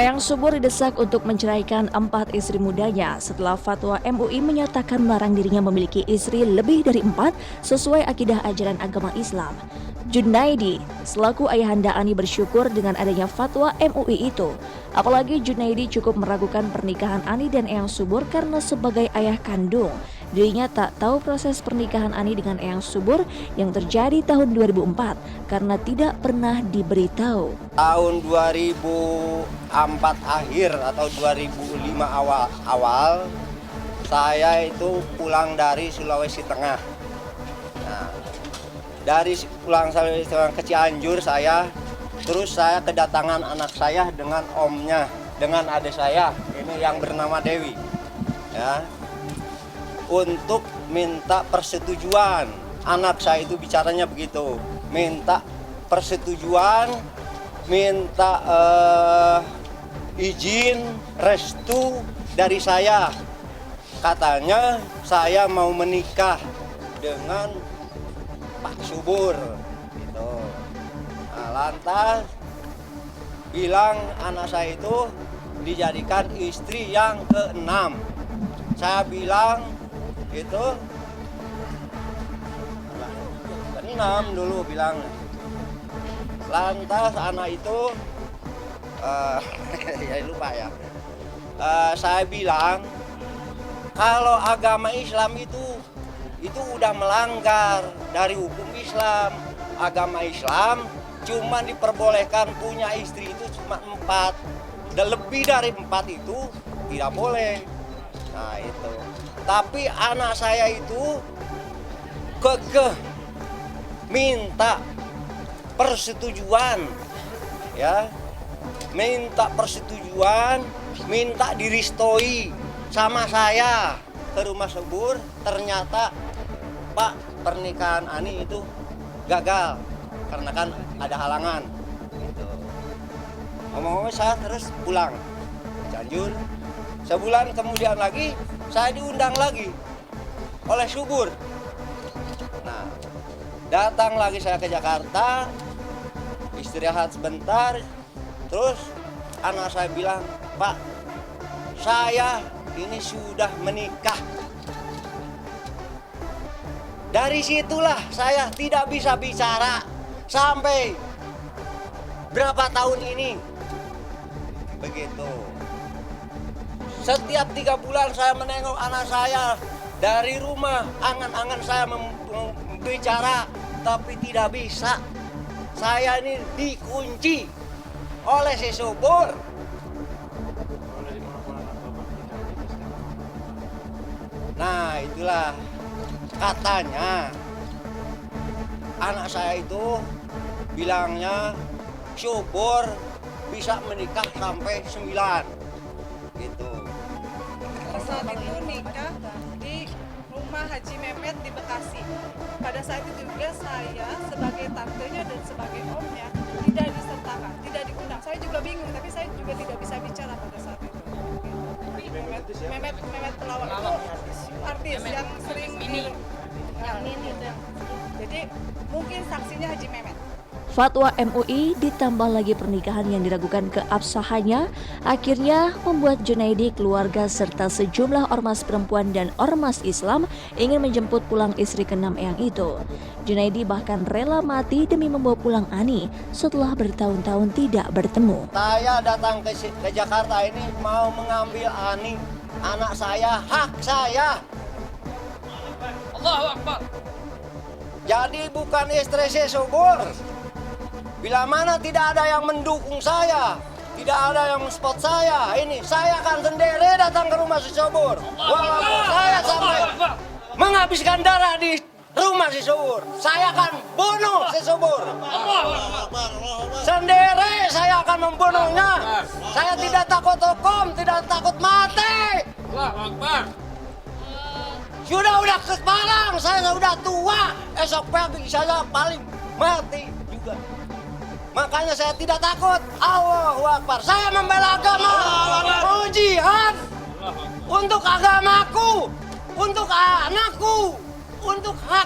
Eyang Subur didesak untuk menceraikan 4 istri mudanya setelah fatwa MUI menyatakan melarang dirinya memiliki istri lebih dari 4 sesuai akidah ajaran agama Islam. Junaidi, selaku ayahanda Ani bersyukur dengan adanya fatwa MUI itu. Apalagi Junaidi cukup meragukan pernikahan Ani dan Eyang Subur karena sebagai ayah kandung, dirinya tak tahu proses pernikahan Ani dengan Eyang Subur yang terjadi tahun 2004 karena tidak pernah diberitahu. Tahun 2004 akhir atau 2005 awal saya itu pulang dari Sulawesi Tengah. Nah, dari pulang Sulawesi Tengah ke Cianjur terus saya kedatangan anak saya dengan omnya, dengan adik saya ini yang bernama Dewi, ya, untuk minta persetujuan. Anak saya itu bicaranya begitu, minta persetujuan, minta izin, restu dari saya. Katanya saya mau menikah dengan Pak Subur gitu. Nah, lantas bilang anak saya itu dijadikan istri yang ke-6. Saya bilang itu ke-6 dulu bilang. Lantas anak itu ya lupa ya. Saya bilang kalau agama Islam itu udah melanggar dari hukum Islam. Agama Islam cuma diperbolehkan punya istri itu cuma 4. Dan lebih dari 4 itu tidak boleh. Nah itu. Tapi anak saya itu kekeh minta persetujuan, ya, minta persetujuan, minta direstui sama saya ke rumah Subur. Ternyata Pak, pernikahan Ani itu gagal karena kan ada halangan gitu. Ngomong-ngomong saya terus pulang Cianjur. Sebulan kemudian lagi saya diundang lagi oleh Subur. Nah, datang lagi saya ke Jakarta, istirahat sebentar, terus anak saya bilang, Pak, saya ini sudah menikah. Dari situlah saya tidak bisa bicara sampai berapa tahun ini. Begitu. Setiap 3 bulan saya menengok anak saya dari rumah, angan-angan saya bicara, tapi tidak bisa. Saya ini dikunci oleh si Subur. Nah itulah katanya anak saya itu bilangnya Subur bisa menikah sampai 9 gitu. Saat itu nikah di rumah Haji Mehmet di Bekasi. Pada saat itu juga saya sebagai tantenya dan sebagai omnya tidak disertakan, tidak diundang. Saya juga bingung, tapi saya juga tidak bisa bicara pada saat itu. Mehmet pelawak itu artis yang sering jadi mungkin saksinya Haji Mehmet. Fatwa MUI ditambah lagi pernikahan yang diragukan keabsahannya akhirnya membuat Junaidi, keluarga serta sejumlah ormas perempuan dan ormas Islam ingin menjemput pulang istri ke-6 Eyang itu. Junaidi bahkan rela mati demi membawa pulang Ani setelah bertahun-tahun tidak bertemu. Saya datang ke Jakarta ini mau mengambil Ani, anak saya, hak saya. Allahu Akbar. Jadi bukan istri si Subur. Bila mana tidak ada yang mendukung saya, tidak ada yang spot saya, ini saya akan sendiri datang ke rumah si Subur. Walaupun saya sampai menghabiskan darah di rumah si Subur, saya akan bunuh si Subur. Sendiri saya akan membunuhnya. Saya tidak takut hukum, tidak takut mati. Sudah ke Malang, saya sudah tua. Esok pagi saya paling mati juga. Makanya saya tidak takut. Allahu Akbar. Saya membela agama. Mau jihad untuk agamaku, untuk anakku, untuk hak